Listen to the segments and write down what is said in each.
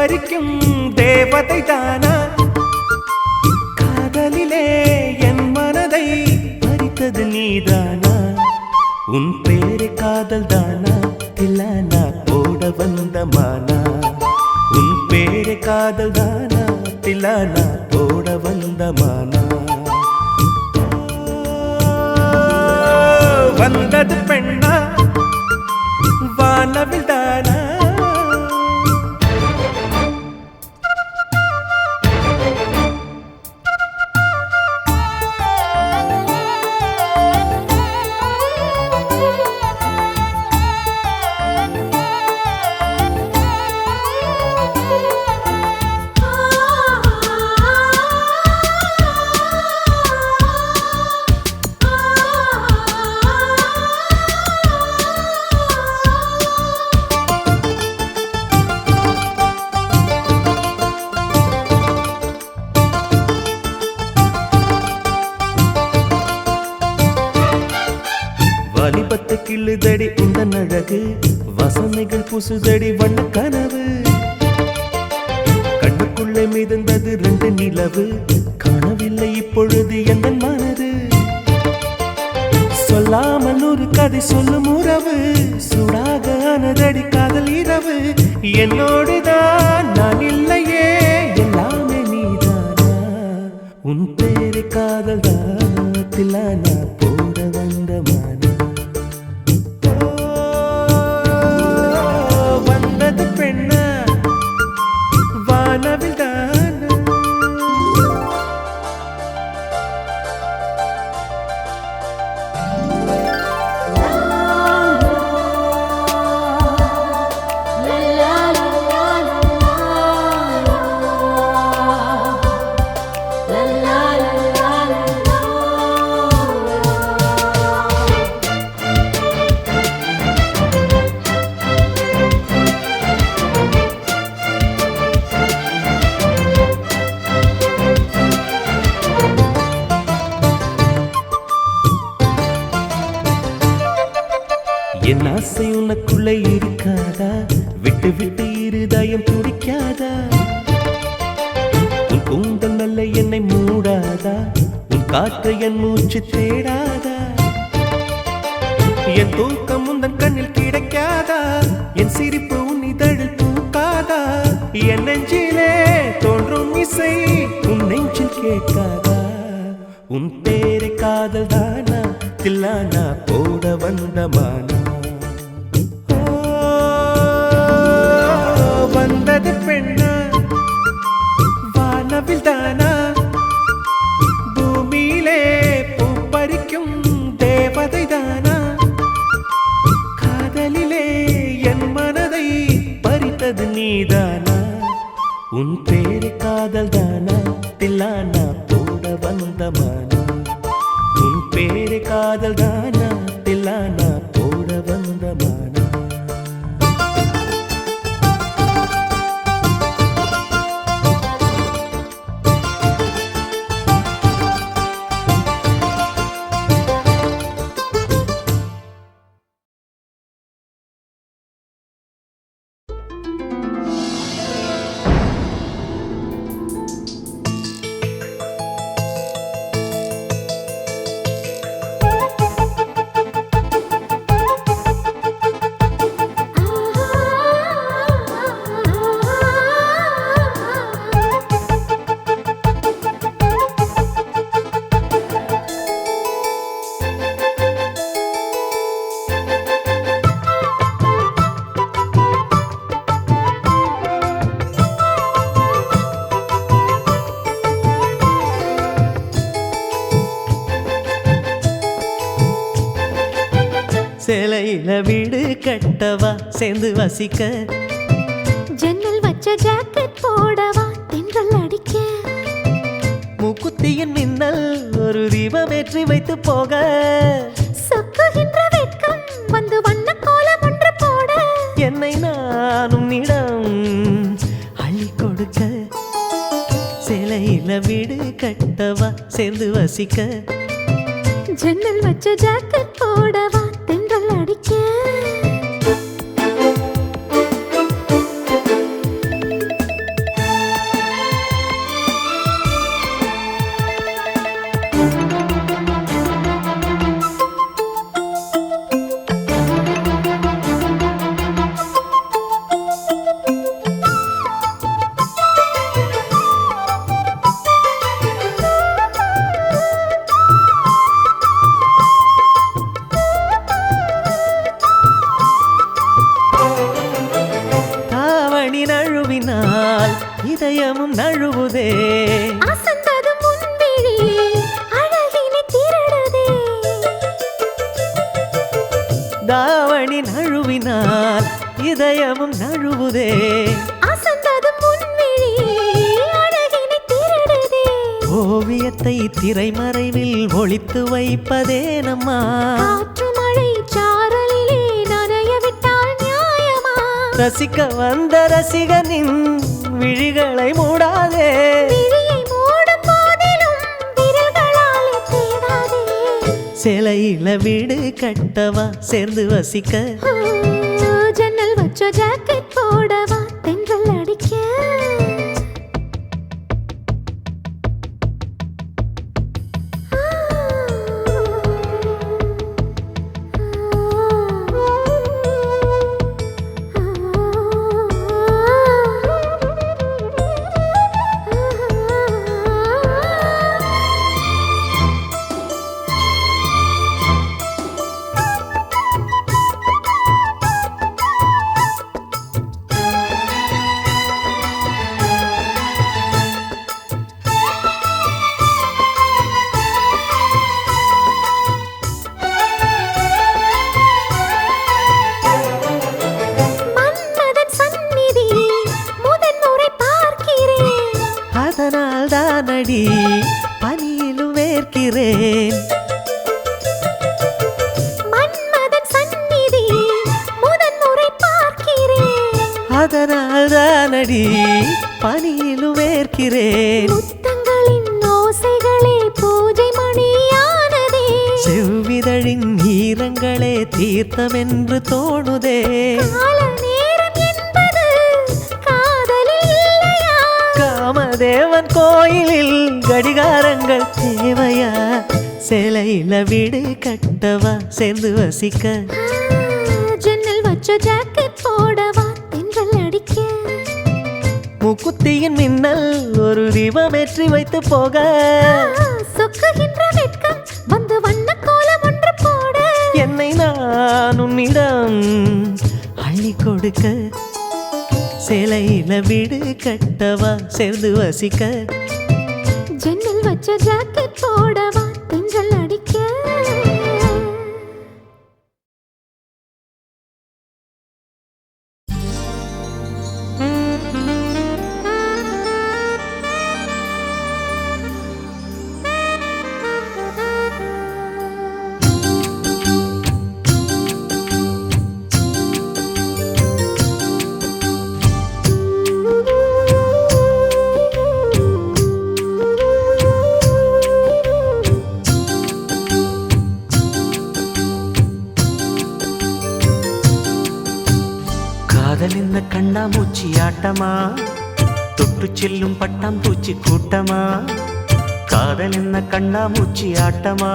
பறிக்கும் தேவதை தானா காதலிலே என் மனதை பறித்தது நீதானா உன் பேரு காதல் தானா தில்லானா போட வந்த மானா உன் பேரு காதல் தானா தில்லானா போட வந்த மானா வந்தது பெண்ணா வானவில் தானா வாலிபத்தை கிள்ளுதடி இந்த அழகு வசனைகள் புசுதடி வண்ண கனவு கண்ணுக்குள்ளே மிதந்தது 2 நிலவு காணவில்லை இப்பொழுது எந்த மனது சொல்லாமல் ஒரு கதை சொல்லும் உறவு சூடாக ஆனதடி காதல் இரவு என்னோடுதான் நான் இல்லையே எல்லாமே நீதானா உன் பேரு காதல் தான் தில்லானா போட வந்த மானா என் ஆசை உனக்குள்ளே இருக்காதா விட்டு விட்டு இருதயம் துடிக்காதா உன் கூந்தல் நல்ல என்னை மூடாதா உன் காற்று என் மூச்சு தேடாதா என் தூக்கம் உந்தன் கண்ணில் கிடைக்காதா என் சிரிப்பு உன் இதழில் பூக்காதா என் நெஞ்சிலே தோன்றும் இசை உன் நெஞ்சில் கேட்காதா உன் பேரு காதல் தானா தில்லானா போட வந்த மானா வந்தது பெண்ணா வானவில் தானா பூமியிலே பூ பறிக்கும் தேவதை தானா காதலிலே என் மனதை பறித்தது நீதானா உன் பேரு காதல் தானா தில்லானா போட வந்த மானா உன் பேரு காதல் தானா தில்லானா போட வந்த மானா சேலையில வீடு கட்டவா சேர்ந்து வசிக்க ஜன்னல் வச்ச ஜாக்கெட் போடவா தென்றல் அடிக்க மூக்குத்தியின் மின்னல் ஒரு தீபம் ஏற்றி வைத்து போக சொக்குகின்ற வெட்கம் வந்து வண்ண கோலம் ஒன்று போட என்னை நானும் நிடம் அள்ளி கொடுக்க சேலையில வீடு கட்டவா சேர்ந்து வசிக்க ஜன்னல் வச்ச ஜாக்கெட் போடவா தென்றல் அடிக்க இதயமும் நழுவுதே அசந்தது முன்விழி அழகினை திருடுதே தாவணி நழுவினால் இதயமும் நழுவுதே அசந்தது முன்விழி அழகினை திருடுதே ஓவியத்தை திரைமறைவில் ஒளித்து வைப்பதே நம்மா காற்று மழை சாரலிலே நனைய விட்டால் நியாயமா ரசிக்க வந்த ரசிகனின் விழிகளை மூடாதே விழியை மூடும் போதிலும் விரல்களாலே தேடாதே சிலையில வீடு கட்டவா சேர்ந்து வசிக்க ஜன்னல் வச்ச ஜாக்கெட் போடவா தென்றல் அடிக்க மன்மதன் சந்நிதி முதன்முறை பார்க்கிறேன் அதனால் தானடி பனியிலும் வேர்க்கிறேன் மன்மதன் சந்நிதி முதன்முறை பார்க்கிறேன் அதனால் தானடி பனியிலும் வேர்க்கிறேன் முத்தங்களின் ஓசைகளே பூஜை மணியானதே செவ்விதழின் ஈரங்களே தீர்த்தமென்று தோணுதே கால நேரம் என்பது காதலில் இல்லையா காமதேவன் கோயிலில் கடிகாரங்கள் தேவையா சிலையில வீடு கட்டவா சேர்ந்து வசிக்க ஜன்னல் வச்ச ஜாக்கெட் போடவா தென்றல் அடிக்க முக்குத்தியின் மின்னல் ஒரு தீபமேற்றி வைத்து போக சொக்குகின்ற வெட்கம் வந்து வண்ண கோலம் ஒன்று போட என்னை நான் உன்னிடம் அள்ளி கொடுக்க சிலையில வீடு கட்டவா சேர்ந்து வசிக்க ஜன்னல் வச்ச ஜாக்கெட் போடவா தென்றல் அடிக்க காதல் என்ன கண்ணாமூச்சி ஆட்டமா தொட்டு செல்லும் பட்டாம்பூச்சி கூட்டமா காதல் என்ன கண்ணாமூச்சி ஆட்டமா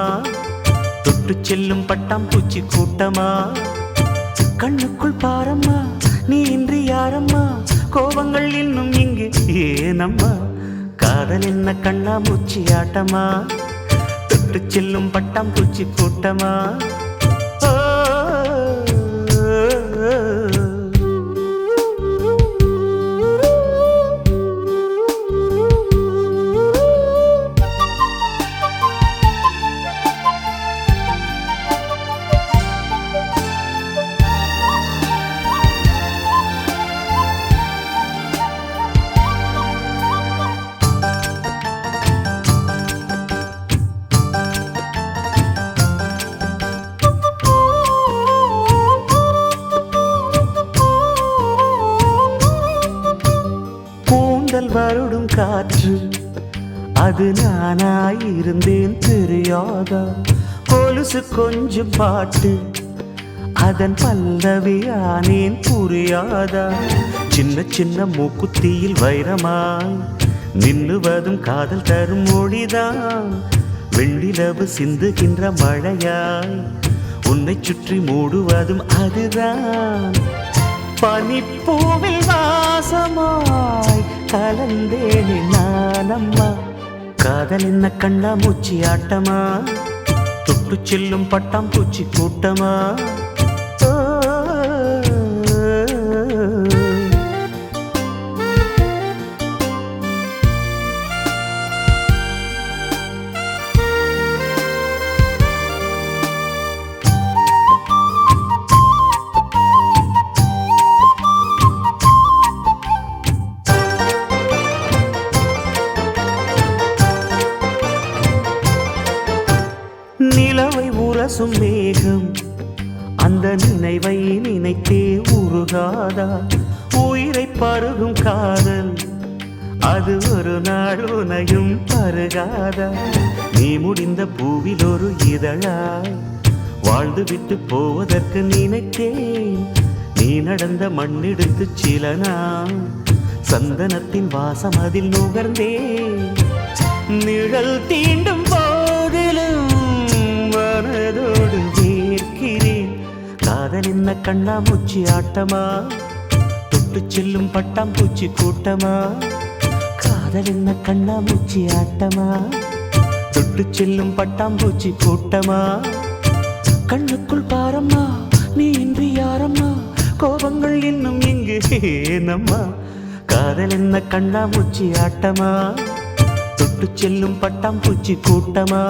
தொட்டு செல்லும் பட்டாம்பூச்சி கூட்டமா கண்ணுக்குள் பாரம்மா நீ இன்றி யாரம்மா கோபங்கள் இன்னும் இங்கு ஏனம்மா காதல் என்ன கண்ணாமூச்சி ஆட்டமா தொட்டு செல்லும் பட்டாம்பூச்சி கூட்டமா வருடும் காற்று அது நானாயிருந்தேன் தெரியாதா கொலுசு கொஞ்சம் பாட்டு அதன் பல்லவியானேன் புரியாதா சின்ன சின்ன மூக்குத்தியில் வைரமாய் நின்னுவதும் காதல் தரும் மொழிதான் வெண்ணிலவு சிந்துகின்ற மழையாய் உன்னை சுற்றி மூடுவதும் அதுதான் பனிப்பூவில் வாசமாய் கலந்தேனே நானம்மா காதல் என்ன கண்ணாமூச்சி ஆட்டமா தொட்டு செல்லும் பட்டாம்பூச்சி கூட்டமா உரசும் மேகம் அந்த நினைவை நினைத்தே உருகாதா உயிரை பருகும் காதல் அது ஒரு நாள் உனையும் பருகாதா நீ முடிந்த பூவில் ஒரு இதழாய் வாழ்ந்து விட்டு போவதற்கு நினைத்தேன் நீ நடந்த மண்ணெடுத்து சில நாள் சந்தனத்தின் வாசம் அதில் நுகர்ந்தேன் நிழல் தீண்டும் போதிலும் மனதோடு வேர்க்கிறேன் காதல் என்ன கண்ணாமூச்சி ஆட்டமா தொட்டு செல்லும் பட்டாம்பூச்சி கூட்டமா காதல் என்ன கண்ணாமூச்சி ஆட்டமா தொட்டு செல்லும் பட்டாம்பூச்சி கூட்டமா கண்ணுக்குள் பாரம்மா நீ இன்றி யாரம்மா கோபங்கள் இன்னும் இங்கு ஏனம்மா காதல் என்ன கண்ணாமூச்சி ஆட்டமா தொட்டு செல்லும் பட்டாம்பூச்சி கூட்டமா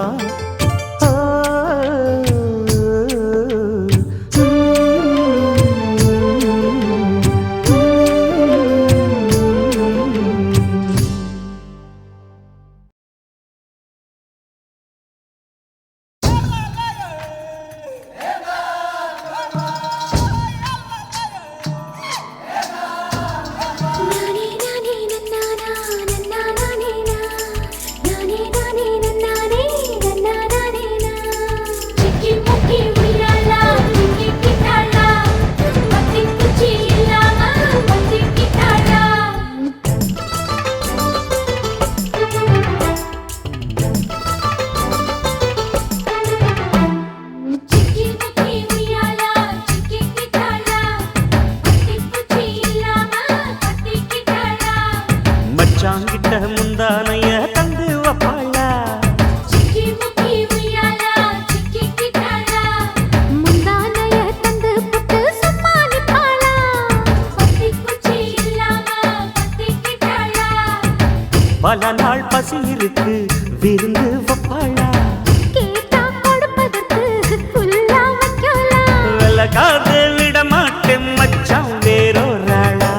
மச்சாங்கிட்ட முந்தானைய தந்து வப்பாளா முந்தானைய தந்து புட்டு சமாளிப்பாளா பல நாள் பசி இருக்கு விருந்து வப்பாளா கேட்டா கொடுப்பதற்கு புல்லா வைக்கலாம் விலகாது விட மாட்டேன் மச்சான் வேறொராளா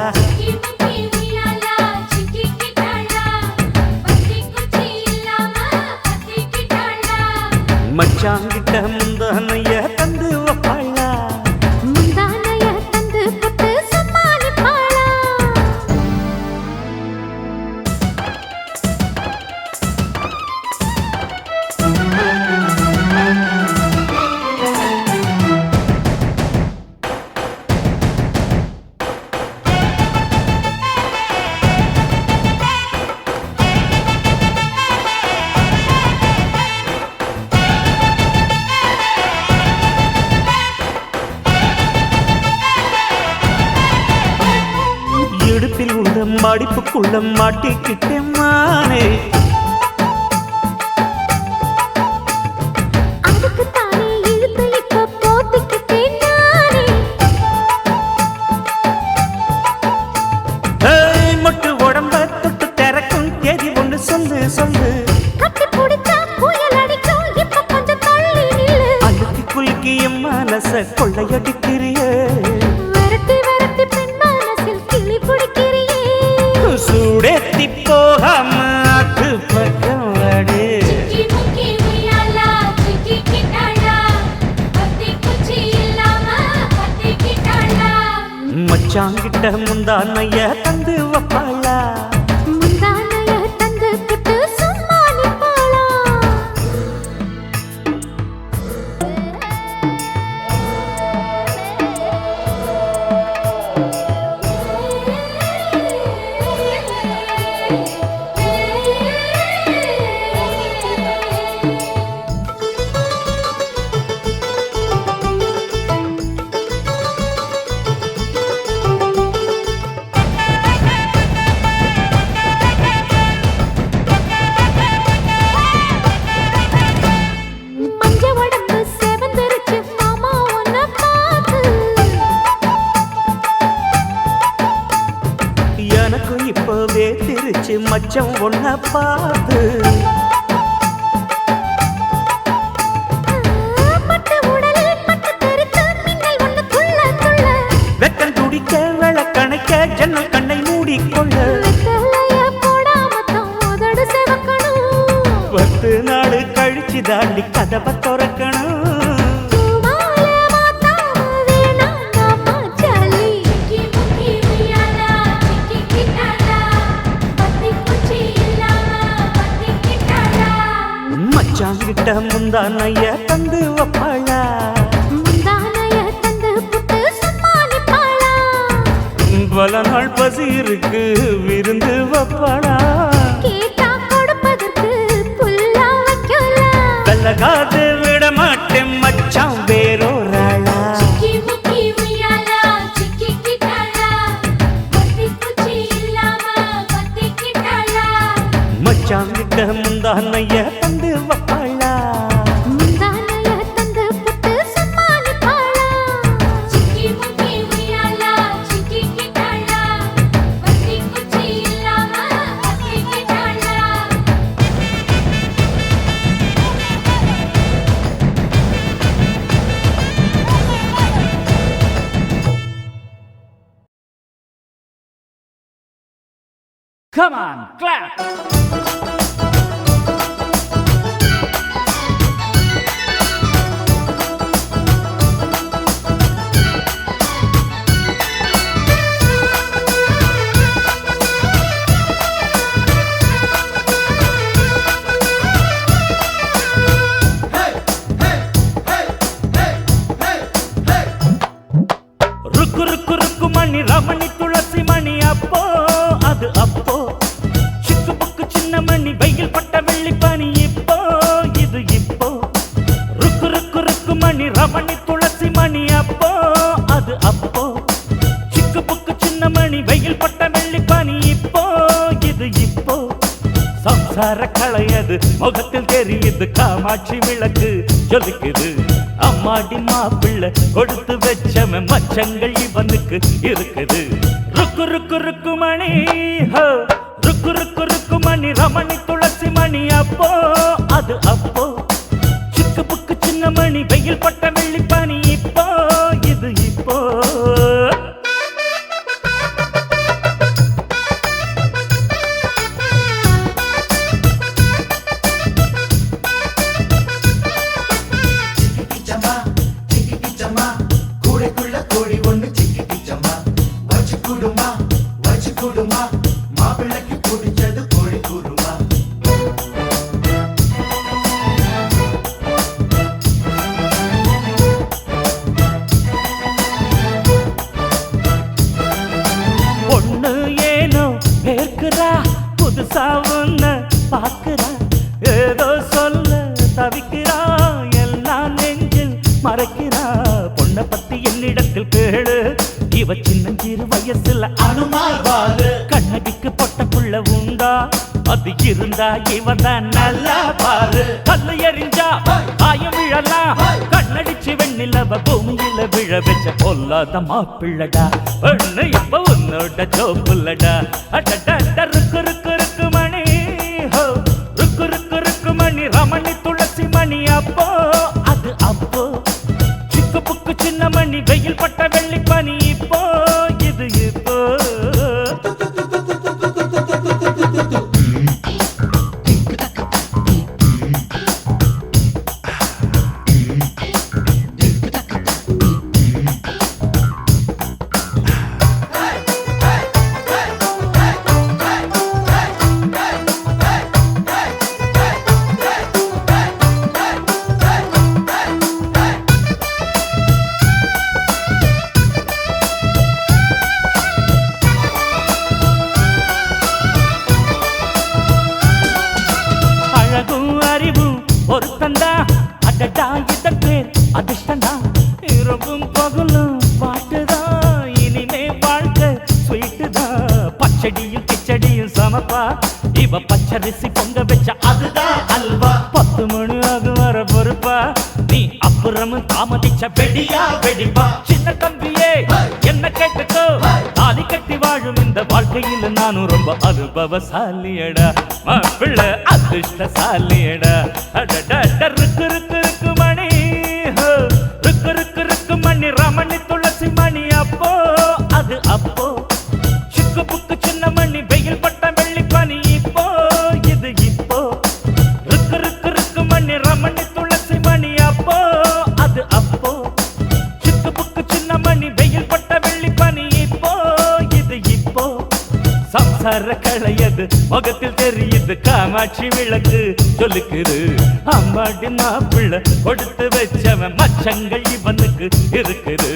மச்சாங்கிட்ட முந்தானைய தந்து வப்பாளா முந்தானைய தந்து புட்டு சமாளிப்பாளா இடுப்பில் உள்ள மடிப்புக்குள்ள மாட்டிக்கிட்டேன் மானே அதுக்கு தானே இழுத்து இப்ப போத்திக்கிட்டேன் நானே மொட்டு உடம்ப தொட்டு திறக்கும் தேதி ஒன்று சொல்லு சொல்லு கட்டி பிடிச்சா புயல் அடிக்கும் இப்ப கொஞ்சம் தள்ளி நில்லு அழுத்தி குலுக்கி என் மனச கொள்ளையடிக்கிறியே விரட்டி விரட்டி பெண் மனசில் கிளி பிடிக்கிறியே சூடேத்தி போகாம அது பக்கம் வாடு மச்சாங்கிட்ட முந்தானைய தந்து வப்பாளா முந்தானைய தந்து புட்டு சமாளிப்பாளா மஞ்ச உடம்பு செவந்திருச்சு மாமா உன்னை பார்த்து எனக்கு இப்பவே திருச்சு மச்சம் ஒன்ன பார்த்து பட்டு உடலில் பட்டு தெருக்கு மின்னல் ஒண்ணு துள்ள துள்ள வெக்கம் துடிக்க விளக்கணைக்க ஜன்னல் கண்ணை மூடிக்கொள்ள வெத்தலைய போடாம தான் உதடு செவக்கணும் 10 நாள் கழிச்சு தாண்டி கதவை திறக்கணும் கிட்ட முந்தானைய தந்து வப்பாளா முந்தானைய தந்து புட்டு சமாளிப்பாளா பல நாள் பசி இருக்கு விருந்து வப்பாளா கேட்டா கொடுப்பதற்கு புல்லா வைக்கல கல்லகாது விட மாட்டேன் மச்சான் வேறோராளா சிக்கி முக்கி உய்யாலா சிக்கி கிட்டாளா பத்தி குச்சி இல்லாம பத்தி கிட்டாளா மச்சான் கிட்ட முந்தானைய தந்து வப்பாளா முந்தானைய தந்து புட்டு சமாளிப்பாளா சிக்கி முக்கி உய்யாலா சிக்கி கிட்டாளா பத்தி குச்சி இல்லாம பத்தி கிட்டாளா Come on, clap! ருக்கு ருக்கு ருக்கு மணி ரமணி துளசி மணி அப்போ அது அப்போ சிக்கு புக்கு சின்ன மணி வெயில் பட்ட வெள்ளி பனி இப்போ இது இப்போ ருக்கு ருக்கு ருக்கு மணி ரமணி துளசி மணி அப்போ அது அப்போ சிக்கு புக்கு சின்ன மணி வெயில் பட்ட வெள்ளி பனி இப்போ இது இப்போ சம்சார களையது முகத்தில் தெரியுது காமாட்சி விளக்கு ஜொலிக்குது அம்மாடி மாப்பிள்ளை கொடுத்து வச்சவன் மச்சங்கள் இவனுக்கு இருக்குது ருக்கு ருக்கு ருக்கு மணி ஹோ ருக்கு ருக்கு ருக்கு மணி ரமணி துளசி மணி அப்போ அது அப்போ சிக்கு புக்கு சின்ன மணி வெயில் பட்ட வெள்ளி பனி இப்போ இது இப்போ சிக்கிச்சம்மா கூடைக்குள்ள கோழி ஒண்ணு சிக்கிச்சம்மா வச்சு கூடுமா மாப்பிள்ளைக்கு பிடிச்சது கோழி கூடுமா பொண்ணு ஏனோ வேர்க்குறா புதுசா ஒன்ன பாக்குறா ஏதோ சொல்ல தவிக்கிறா எல்லாம் நெஞ்சில் மறைக்கிறா பொண்ணை பத்தி என்னிடத்தில் கேளு இவ சின்னஞ்சிறு வயசுல அனுமார் பாரு கண்ணகிக்கு பொட்ட புள்ள உண்டா அது இருந்தா இவதான் நல்லா பாரு கல்லு எறிஞ்சா ஆயம் விழலாம் கண்ணடிச்சு வெண்ணிலவ பூமியில விழ வச்ச பொல்லாத மாப்பிள்ளடா பொண்ணு இப்ப உன்னோட ஜோப்புள்ளடா அடட ருக்கு ருக்கு ருக்கு மணி ஹோ ருக்கு ருக்கு ருக்கு மணி ரமணி துளசி மணி அப்போ அது அப்போ சிக்கு புக்கு சின்ன மணி வெயில் பட்ட வெள்ளி பனி இப்போ இது இப்போ அழகும் அறிவும் ஒருத்தந்தா அடடா இதற்கு அதிர்ஷ்டந்தா இரவும் பகலும் பாட்டுதான் இனிமே வாழ்க்கை ஸ்வீட்டுதான் பச்சடியும் கிச்சடியும் சமப்பா இவ பச்சரிசி பொங்க வச்ச அதுதான் அல்வா 10 மணி ஆகும் வர பொறுப்பா நீ அப்புறமும் தாமதிச்ச வெடியா வெடிப்பா சின்ன தம்பியே என்ன கேட்டுக்கோ தாலி கட்டி வாழும் இந்த வாழ்க்கையில் நானும் ரொம்ப அனுபவசாலியடா மாப்பிள்ளை அதிர்ஷ்டசாலியடா அடடா ருக்கு ருக்கு ருக்கு மணி ஹோ ருக்கு ருக்கு ருக்கு மணி ரமணி துளசி மணி அப்போ அது அப்போ சிக்கு புக்கு சின்ன மணி வெயில் பட்ட வெள்ளி பனி இப்போ இது இப்போ ருக்கு ருக்கு ருக்கு மணி ரமணி துளசி மணி அப்போ அது அப்போ சிக்கு புக்கு சின்ன மணி வெயில் பட்ட வெள்ளி பனி இப்போ இது இப்போ சம்சார களையது முகத்தில் தெரியுது காமாட்சி விளக்கு சொல்லுக்குது அம்மாடி மாப்பிள்ள கொடுத்து வச்சவன் மச்சங்கள் இவனுக்கு இருக்குது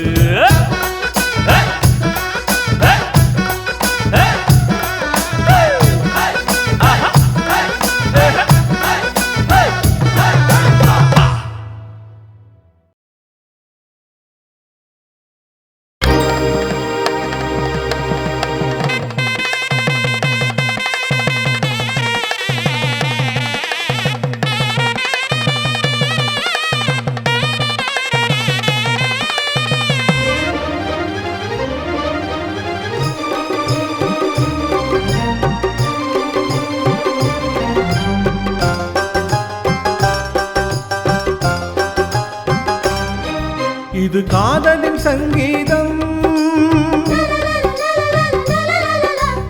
இது காதலின் சங்கீதம்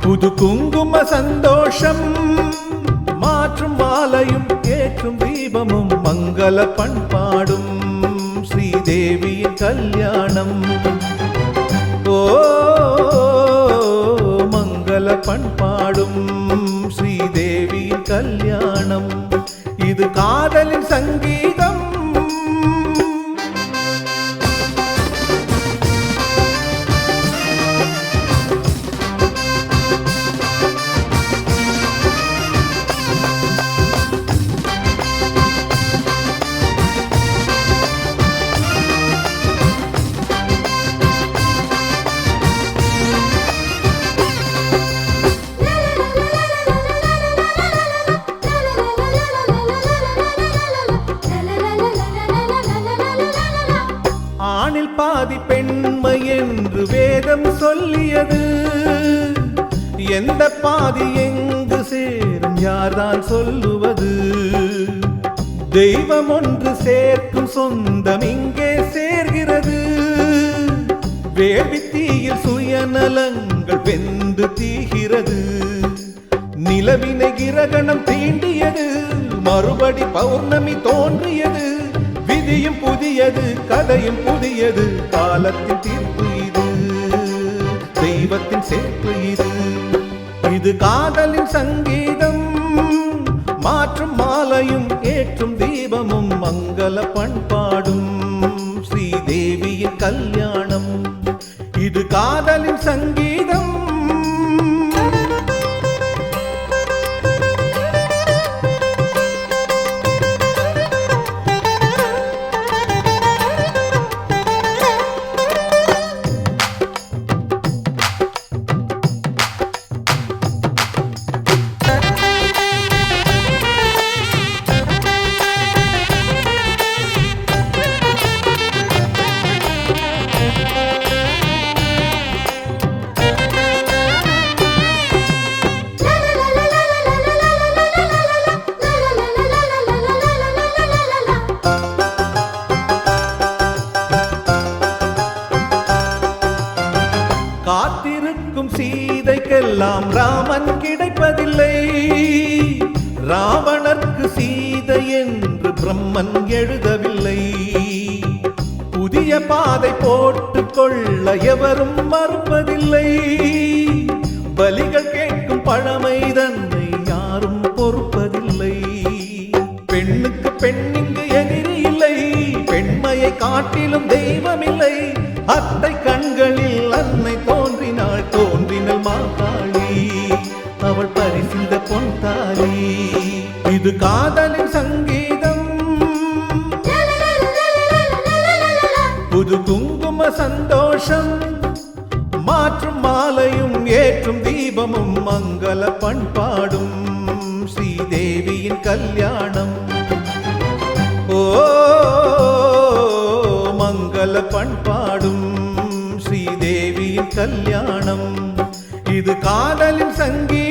புது குங்கும சந்தோஷம் மாற்றும் மாலையும் ஏற்றும் தீபமும் மங்கள பண்பாடும் ஸ்ரீதேவியின் கல்யாணம் ஓ மங்கள பண்பாடும் ஸ்ரீதேவியின் கல்யாணம் இது காதலின் சங்கீதம் ஆணில் பாதி பெண்மை என்று வேதம் சொல்லியது எந்த பாதி எங்கு சேரும் யார்தான் சொல்லுவது தெய்வம் ஒன்று சேர்க்கும் சொந்தம் இங்கே சேர்கிறது வேள்வி தீயில் சுயநலங்கள் வெந்து தீகிறது நிலவினை கிரகணம் தீண்டியது மறுபடி பௌர்ணமி தோன்றியது விதியும் புதியது கதையும் புதியது காலத்தின் தீர்ப்பு இது தெய்வத்தின் சேர்ப்பு இது இது காதலின் சங்கீதம் மாற்றும் மாலையும் ஏற்றும் தீபமும் மங்கள பண்பாடும் ஸ்ரீதேவியின் கல்யாணம் இது காதலின் சங்கீதம் காத்திருக்கும் சீதைக்கெல்லாம் ராமன் கிடைப்பதில்லை ராவணர்க்கு சீதை என்று பிரம்மன் எழுதவில்லை புதிய பாதை போட்டுக் கொள்ள எவரும் மறுப்பதில்லை பலிகள் கேட்கும் பழமை தன்னை யாரும் பொறுப்பதில்லை பெண்ணுக்கு பெண்ணிங்கு எதிரி இல்லை பெண்மையை காட்டிலும் தெய்வமில்லை அத்தை கண்களில் அன்னை தோன்றினாள் தோன்றினள் மாகாளி அவள் பரிசிந்த பொன் தாலி இது காதலின் சங்கீதம் புது குங்கும சந்தோஷம் மாற்றும் மாலையும் ஏற்றும் தீபமும் மங்கள பண்பாடும் ஸ்ரீதேவியின் கல்யாணம் ஓ மங்கள பண்பாடும் ஸ்ரீதேவியின் கல்யாணம் இது காதலின் சங்கீதம்